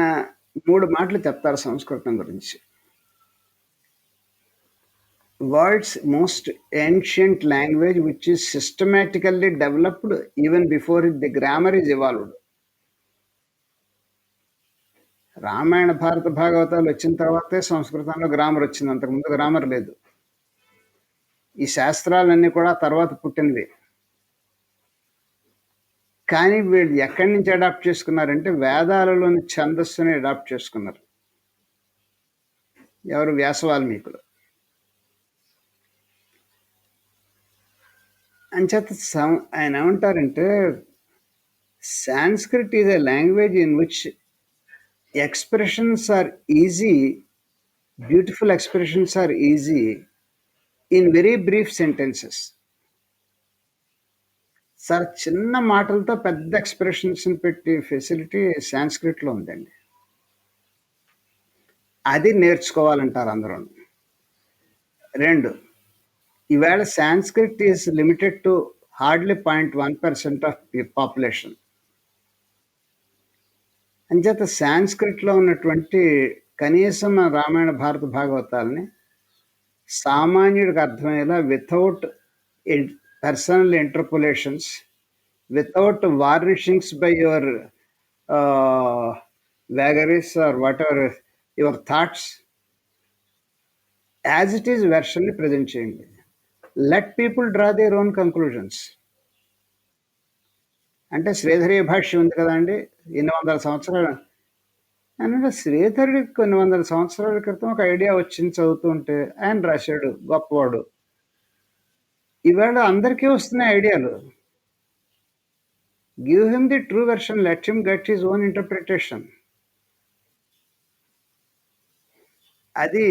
3 మాటలు చెప్తారు సంస్కృతం గురించి. World's most ancient language which is systematically developed even before it the grammar is evolved. Ramayana భారత భాగవతాలు వచ్చిన తర్వాతే సంస్కృతంలో గ్రామర్ వచ్చింది, అంతకుముందు గ్రామర్ లేదు. ఈ శాస్త్రాలన్నీ కూడా తర్వాత పుట్టినవి. కానీ వీళ్ళు ఎక్కడి నుంచి అడాప్ట్ చేసుకున్నారంటే వేదాలలోని ఛందస్సుని అడాప్ట్ చేసుకున్నారు. ఎవరు? వ్యాస వాల్మీకులు. అంచేత ఆయన ఏమంటారంటే Sanskrit is a language in which expressions are easy, beautiful expressions are easy in very brief sentences. Sir చిన్న మాటలతో పెద్ద ఎక్స్ప్రెషన్స్ పెట్టి ఫెసిలిటీ సాంస్క్రిట్లో ఉందండి. అది నేర్చుకోవాలంటారు అందరూ. 2, ఈవేళ Sanskrit is limited to hardly 0.1% of population. అంచేత సాంస్క్రిట్లో ఉన్నటువంటి కనీసం మన రామాయణ భారత భాగవతాలని సామాన్యుడికి అర్థమయ్యేలా without personal interpolations, without varnishings by your vagaries or whatever your thoughts, as it is వెర్షన్ని ప్రజెంట్ చేయండి. Let people draw their own conclusions. అంటే శ్రీధరీయ భాష్యం ఉంది కదండి, ఎన్ని వందల సంవత్సరాలు అంటే శ్రీధరుడికి కొన్ని వందల సంవత్సరాల క్రితం ఒక ఐడియా వచ్చింది చదువుతుంటే, ఆయన రాశాడు, గొప్పవాడు. ఇవాళ అందరికీ వస్తున్నాయి ఐడియాలు. Give him the true version, let him get his own interpretation. అది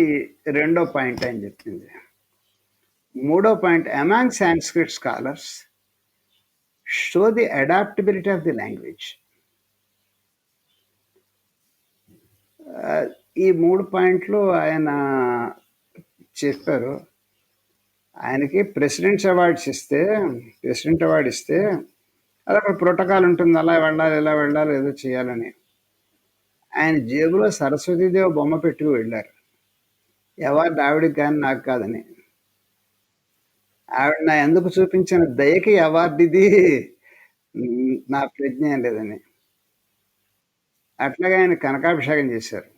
రెండో పాయింట్ ఆయన చెప్పింది. మూడో point, among Sanskrit scholars show the adaptability of the language. ఈ 3 పాయింట్లు ఆయన చెప్పారు. ఆయనకి ప్రెసిడెంట్ అవార్డు ఇస్తే అది అక్కడ ప్రోటోకాల్ ఉంటుంది, అలా వెళ్ళాలి ఇలా వెళ్ళాలి ఏదో చేయాలని. ఆయన జేబులో సరస్వతీదేవి బొమ్మ పెట్టుకు వెళ్ళారు. అవార్డు ఆవిడకి కానీ నాకు కాదని. ఆవిడ నా ఎందుకు చూపించిన దయకి అవార్డు ఇది, నా ప్రజ్ఞ ఏం లేదని. అట్లాగే ఆయన కనకాభిషేకం చేశారు.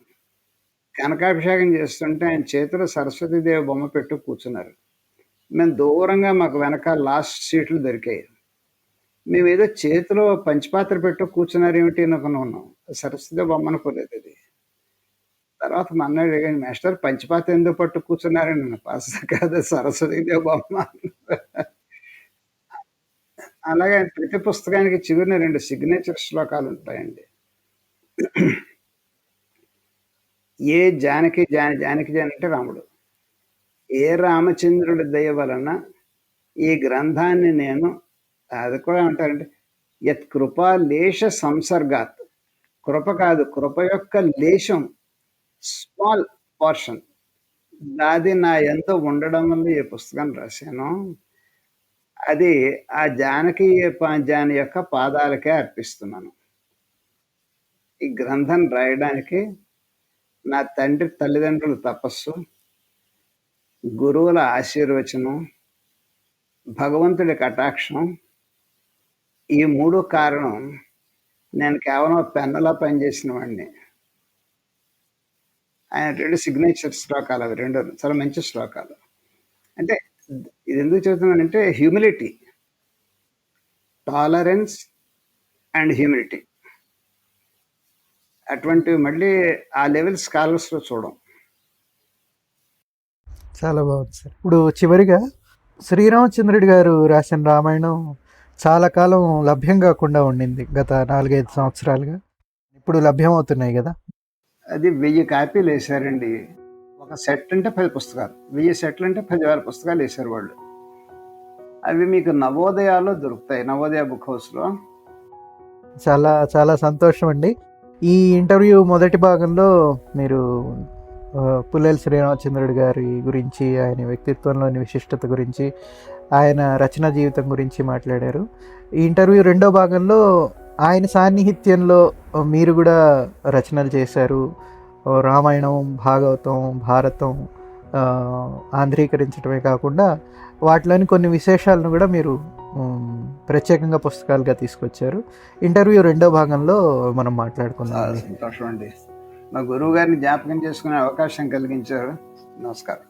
కనకాభిషేకం చేస్తుంటే ఆయన చేతిలో సరస్వతీదేవి బొమ్మ పెట్టు కూర్చున్నారు. మేము దూరంగా మాకు వెనకాల లాస్ట్ సీట్లు దొరికాయి. మేము ఏదో చేతిలో పంచపాత్ర పెట్టు కూర్చున్నారు ఏమిటి అనుకున్నాం. సరస్వతి బొమ్మ అనుకోలేదు అది. తర్వాత మా అన్నయ్య అడిగాను, మాస్టర్ పంచపాత్ర ఎందుకు పట్టు కూర్చున్నారని. పాస్ కాదు, సరస్వతీదేవి బొమ్మ. అలాగే ప్రతి పుస్తకానికి చివరిన 2 సిగ్నేచర్ శ్లోకాలు ఉంటాయండి. ఏ జానకి అంటే రాముడు. ఏ రామచంద్రుడి దయ వలన ఈ గ్రంథాన్ని నేను, అది కూడా అంటారంటే, యత్ కృపా లేశ సంసర్గాత్, కృప కాదు, కృప యొక్క లేశం, స్మాల్ పోర్షన్, అది నా ఎంతో ఉండడం వల్ల ఈ పుస్తకాన్ని రాశాను. అది ఆ జానకి జాని యొక్క పాదాలకే అర్పిస్తున్నాను. ఈ గ్రంథం రాయడానికి నా తండ్రి తల్లిదండ్రుల తపస్సు, గురువుల ఆశీర్వచనం, భగవంతుడి కటాక్షం, ఈ 3 కారణం. నేను కేవలం పెన్నలా పనిచేసిన వాడిని. ఆయన 2 సిగ్నేచర్ శ్లోకాలు, అవి 2 చాలా మంచి శ్లోకాలు. అంటే ఇది ఎందుకు చెబుతున్నానంటే, హ్యూమిలిటీ, టాలరెన్స్ అండ్ హ్యూమిలిటీ, అటువంటివి మళ్ళీ ఆ లెవెల్ స్కాలర్స్లో చూడం. చాలా బాగుంది సార్. ఇప్పుడు చివరిగా శ్రీరామచంద్రుడి గారు రాసిన రామాయణం చాలా కాలం లభ్యం కాకుండా ఉండింది, గత 4-5 సంవత్సరాలుగా. ఇప్పుడు లభ్యమవుతున్నాయి కదా. అది 1000 కాపీలు వేశారండి. ఒక సెట్ అంటే 10 పుస్తకాలు, 1000 సెట్లు అంటే 10,000 పుస్తకాలు వేశారు వాళ్ళు. అవి మీకు నవోదయాలో దొరుకుతాయి, నవోదయ బుక్ హౌస్లో. చాలా చాలా సంతోషం అండి. ఈ ఇంటర్వ్యూ మొదటి భాగంలో మీరు పుల్లెల శ్రీరామచంద్రుడి గారి గురించి, ఆయన వ్యక్తిత్వంలోని విశిష్టత గురించి, ఆయన రచనా జీవితం గురించి మాట్లాడారు. ఈ ఇంటర్వ్యూ రెండో భాగంలో ఆయన సాన్నిహిత్యంలో మీరు కూడా రచనలు చేశారు. రామాయణం, భాగవతం, భారతం ఆంధ్రీకరించడమే కాకుండా వాటిలోని కొన్ని విశేషాలను కూడా మీరు ప్రత్యేకంగా పుస్తకాలుగా తీసుకొచ్చారు. ఇంటర్వ్యూ రెండో భాగంలో మనం మాట్లాడుకుందాం. సంతోషం అండి. మా గురువు గారిని జ్ఞాపకం చేసుకునే అవకాశం కలిగించారు. నమస్కారం.